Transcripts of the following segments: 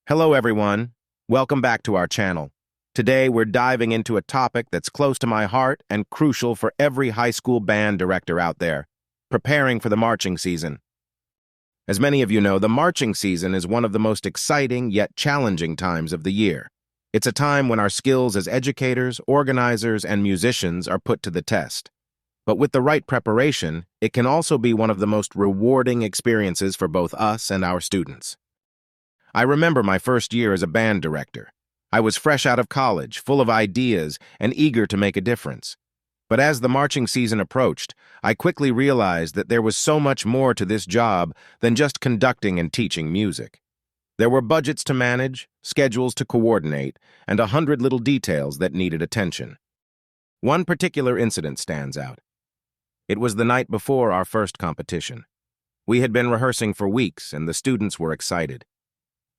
Hello everyone, welcome back to our channel. Today we're diving into a topic that's close to my heart and crucial for every high school band director out there, preparing for the marching season. As many of you know, the marching season is one of the most exciting yet challenging times of the year. It's a time when our skills as educators, organizers, and musicians are put to the test. But with the right preparation, it can also be one of the most rewarding experiences for both us and our students. I remember my first year as a band director. I was fresh out of college, full of ideas, and eager to make a difference. But as the marching season approached, I quickly realized that there was so much more to this job than just conducting and teaching music. There were budgets to manage, schedules to coordinate, and 100 little details that needed attention. One particular incident stands out. It was the night before our first competition. We had been rehearsing for weeks, and the students were excited.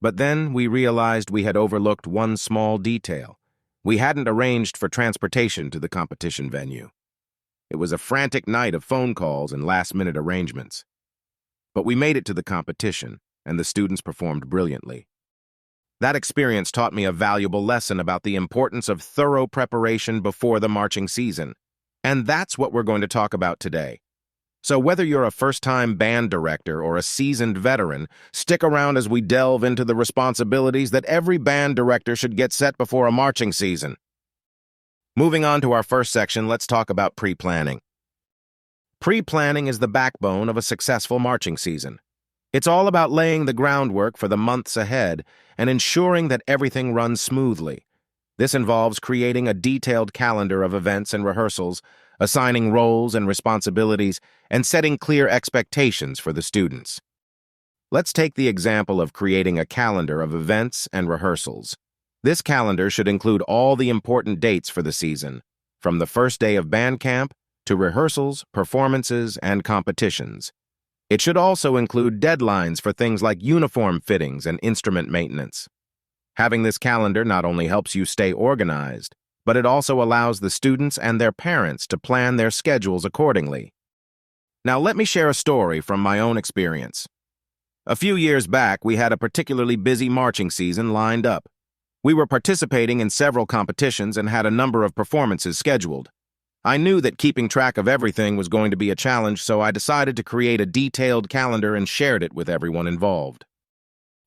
But then we realized we had overlooked one small detail. We hadn't arranged for transportation to the competition venue. It was a frantic night of phone calls and last-minute arrangements. But we made it to the competition, and the students performed brilliantly. That experience taught me a valuable lesson about the importance of thorough preparation before the marching season. And that's what we're going to talk about today. So whether you're a first-time band director or a seasoned veteran, stick around as we delve into the responsibilities that every band director should get set before a marching season. Moving on to our first section, let's talk about pre-planning. Pre-planning is the backbone of a successful marching season. It's all about laying the groundwork for the months ahead and ensuring that everything runs smoothly. This involves creating a detailed calendar of events and rehearsals, assigning roles and responsibilities, and setting clear expectations for the students. Let's take the example of creating a calendar of events and rehearsals. This calendar should include all the important dates for the season, from the first day of band camp to rehearsals, performances, and competitions. It should also include deadlines for things like uniform fittings and instrument maintenance. Having this calendar not only helps you stay organized, but it also allows the students and their parents to plan their schedules accordingly. Now let me share a story from my own experience. A few years back, we had a particularly busy marching season lined up. We were participating in several competitions and had a number of performances scheduled. I knew that keeping track of everything was going to be a challenge, so I decided to create a detailed calendar and shared it with everyone involved.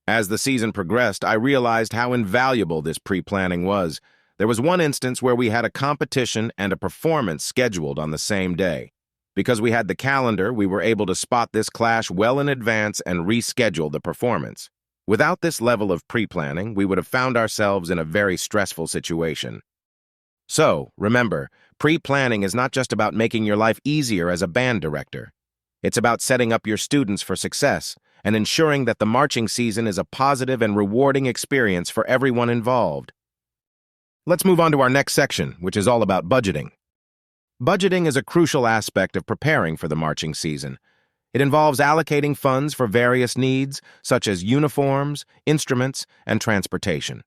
As the season progressed, I realized how invaluable this pre-planning was. There was one instance where we had a competition and a performance scheduled on the same day. Because we had the calendar, we were able to spot this clash well in advance and reschedule the performance. Without this level of pre-planning, we would have found ourselves in a very stressful situation. So, remember, pre-planning is not just about making your life easier as a band director. It's about setting up your students for success and ensuring that the marching season is a positive and rewarding experience for everyone involved. Let's move on to our next section, which is all about budgeting. Budgeting is a crucial aspect of preparing for the marching season. It involves allocating funds for various needs, such as uniforms, instruments, and transportation.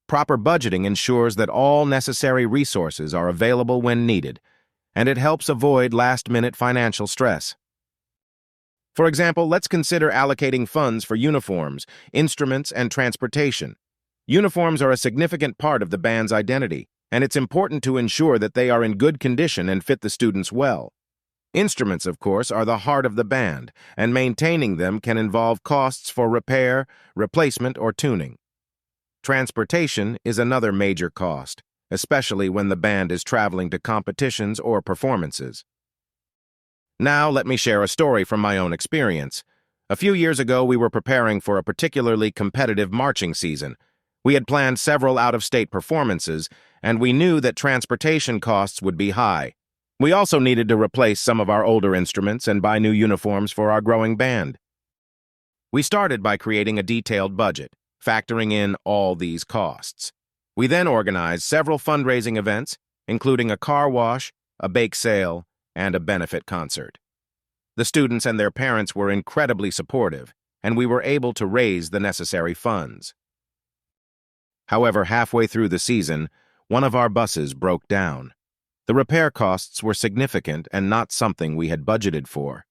Proper budgeting ensures that all necessary resources are available when needed, and it helps avoid last-minute financial stress. For example, let's consider allocating funds for uniforms, instruments, and transportation. Uniforms are a significant part of the band's identity, and it's important to ensure that they are in good condition and fit the students well. Instruments, of course, are the heart of the band, and maintaining them can involve costs for repair, replacement, or tuning. Transportation is another major cost, especially when the band is traveling to competitions or performances. Now, let me share a story from my own experience. A few years ago, we were preparing for a particularly competitive marching season. We had planned several out-of-state performances, and we knew that transportation costs would be high. We also needed to replace some of our older instruments and buy new uniforms for our growing band. We started by creating a detailed budget, factoring in all these costs. We then organized several fundraising events, including a car wash, a bake sale, and a benefit concert. The students and their parents were incredibly supportive, and we were able to raise the necessary funds. However, halfway through the season, one of our buses broke down. The repair costs were significant and not something we had budgeted for.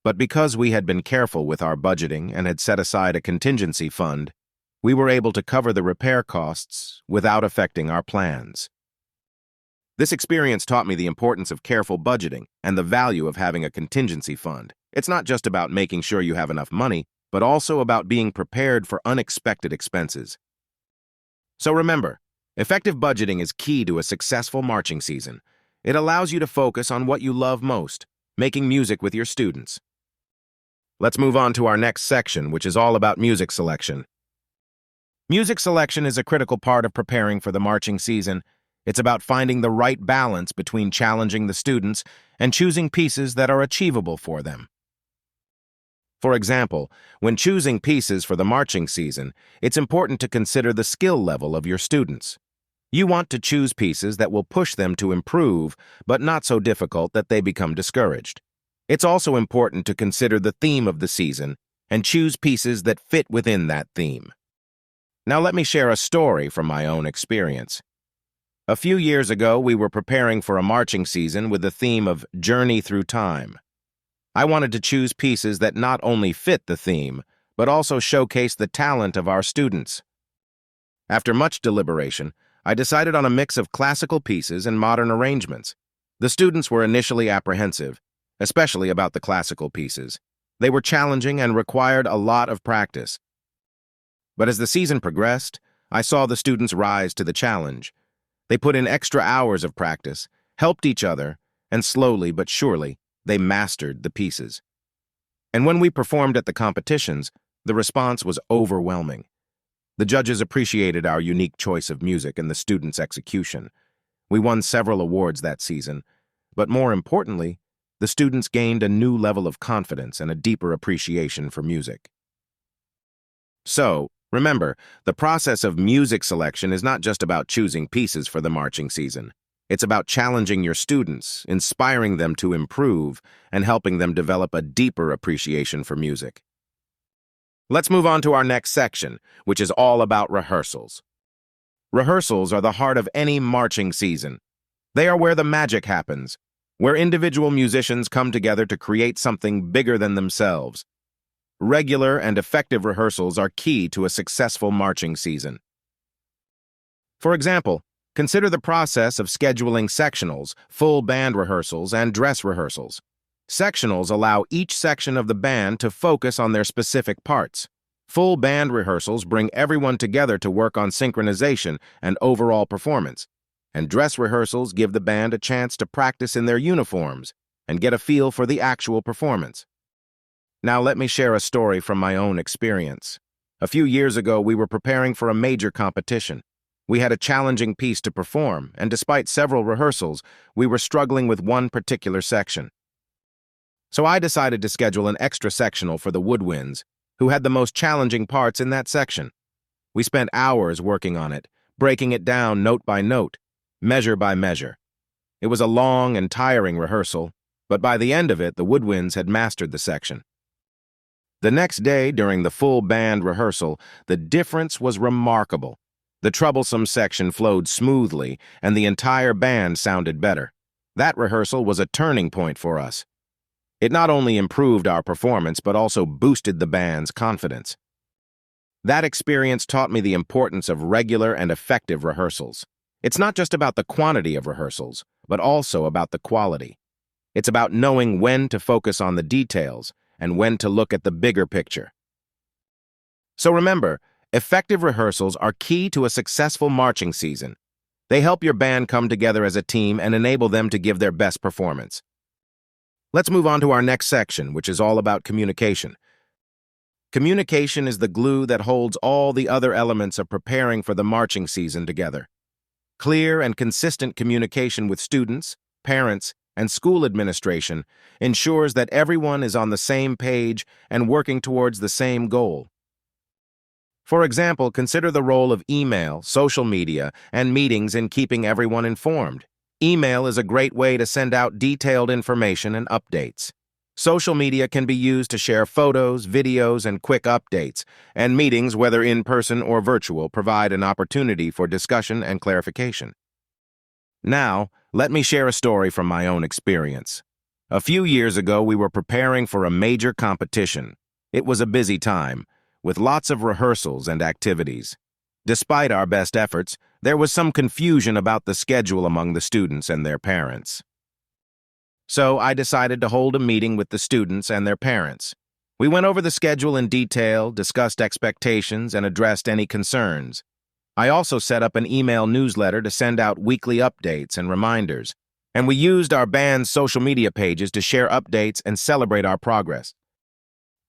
But because we had been careful with our budgeting and had set aside a contingency fund, We were able to cover the repair costs without affecting our plans. This experience taught me the importance of careful budgeting and the value of having a contingency fund. It's not just about making sure you have enough money, but also about being prepared for unexpected expenses. So remember, effective budgeting is key to a successful marching season. It allows you to focus on what you love most, making music with your students. Let's move on to our next section, which is all about music selection. Music selection is a critical part of preparing for the marching season. It's about finding the right balance between challenging the students and choosing pieces that are achievable for them. For example, when choosing pieces for the marching season, it's important to consider the skill level of your students. You want to choose pieces that will push them to improve, but not so difficult that they become discouraged. It's also important to consider the theme of the season and choose pieces that fit within that theme. Now let me share a story from my own experience. A few years ago, we were preparing for a marching season with the theme of Journey Through Time. I wanted to choose pieces that not only fit the theme, but also showcase the talent of our students. After much deliberation, I decided on a mix of classical pieces and modern arrangements. The students were initially apprehensive, especially about the classical pieces. They were challenging and required a lot of practice. But as the season progressed, I saw the students rise to the challenge. They put in extra hours of practice, helped each other, and slowly but surely, they mastered the pieces. And when we performed at the competitions, the response was overwhelming. The judges appreciated our unique choice of music and the students' execution. We won several awards that season, but more importantly, the students gained a new level of confidence and a deeper appreciation for music. So, remember, the process of music selection is not just about choosing pieces for the marching season. It's about challenging your students, inspiring them to improve, and helping them develop a deeper appreciation for music. Let's move on to our next section, which is all about rehearsals. Rehearsals are the heart of any marching season. They are where the magic happens, where individual musicians come together to create something bigger than themselves. Regular and effective rehearsals are key to a successful marching season. For example, consider the process of scheduling sectionals, full band rehearsals, and dress rehearsals. Sectionals allow each section of the band to focus on their specific parts. Full band rehearsals bring everyone together to work on synchronization and overall performance. And dress rehearsals give the band a chance to practice in their uniforms and get a feel for the actual performance. Now let me share a story from my own experience. A few years ago, we were preparing for a major competition. We had a challenging piece to perform, and despite several rehearsals, we were struggling with one particular section. So I decided to schedule an extra sectional for the woodwinds, who had the most challenging parts in that section. We spent hours working on it, breaking it down note by note, measure by measure. It was a long and tiring rehearsal, but by the end of it, the woodwinds had mastered the section. The next day, during the full band rehearsal, the difference was remarkable. The troublesome section flowed smoothly, and the entire band sounded better. That rehearsal was a turning point for us. It not only improved our performance, but also boosted the band's confidence. That experience taught me the importance of regular and effective rehearsals. It's not just about the quantity of rehearsals, but also about the quality. It's about knowing when to focus on the details and when to look at the bigger picture. So remember, effective rehearsals are key to a successful marching season. They help your band come together as a team and enable them to give their best performance. Let's move on to our next section, which is all about communication. Communication is the glue that holds all the other elements of preparing for the marching season together. Clear and consistent communication with students, parents, and school administration ensures that everyone is on the same page and working towards the same goal. For example, consider the role of email, social media, and meetings in keeping everyone informed. Email is a great way to send out detailed information and updates. Social media can be used to share photos, videos, and quick updates, and meetings, whether in person or virtual, provide an opportunity for discussion and clarification. Now, let me share a story from my own experience. A few years ago, we were preparing for a major competition. It was a busy time. with lots of rehearsals and activities. Despite our best efforts, there was some confusion about the schedule among the students and their parents. So I decided to hold a meeting with the students and their parents. We went over the schedule in detail, discussed expectations, and addressed any concerns. I also set up an email newsletter to send out weekly updates and reminders, and we used our band's social media pages to share updates and celebrate our progress.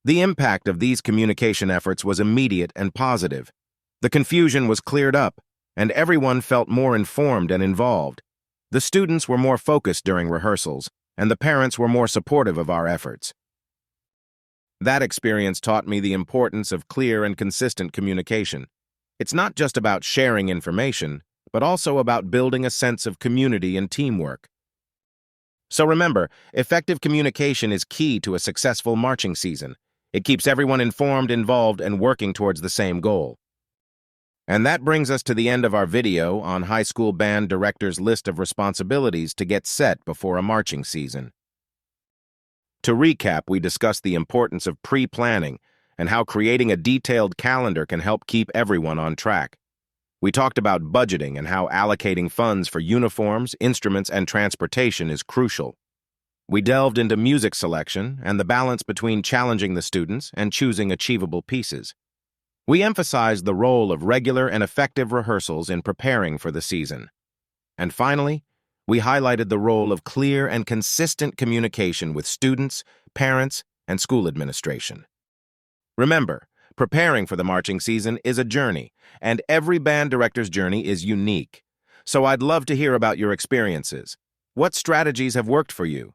The impact of these communication efforts was immediate and positive. The confusion was cleared up, and everyone felt more informed and involved. The students were more focused during rehearsals, and the parents were more supportive of our efforts. That experience taught me the importance of clear and consistent communication. It's not just about sharing information, but also about building a sense of community and teamwork. So remember, effective communication is key to a successful marching season. It keeps everyone informed, involved, and working towards the same goal. And that brings us to the end of our video on high school band directors' list of responsibilities to get set before a marching season. To recap, we discussed the importance of pre-planning and how creating a detailed calendar can help keep everyone on track. We talked about budgeting and how allocating funds for uniforms, instruments, and transportation is crucial. We delved into music selection and the balance between challenging the students and choosing achievable pieces. We emphasized the role of regular and effective rehearsals in preparing for the season. And finally, we highlighted the role of clear and consistent communication with students, parents, and school administration. Remember, preparing for the marching season is a journey, and every band director's journey is unique. So I'd love to hear about your experiences. What strategies have worked for you?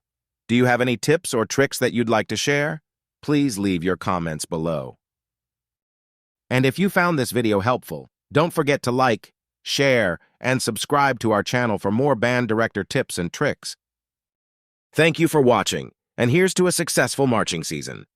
Do you have any tips or tricks that you'd like to share? Please leave your comments below. And if you found this video helpful, don't forget to like, share, and subscribe to our channel for more band director tips and tricks. Thank you for watching, and here's to a successful marching season.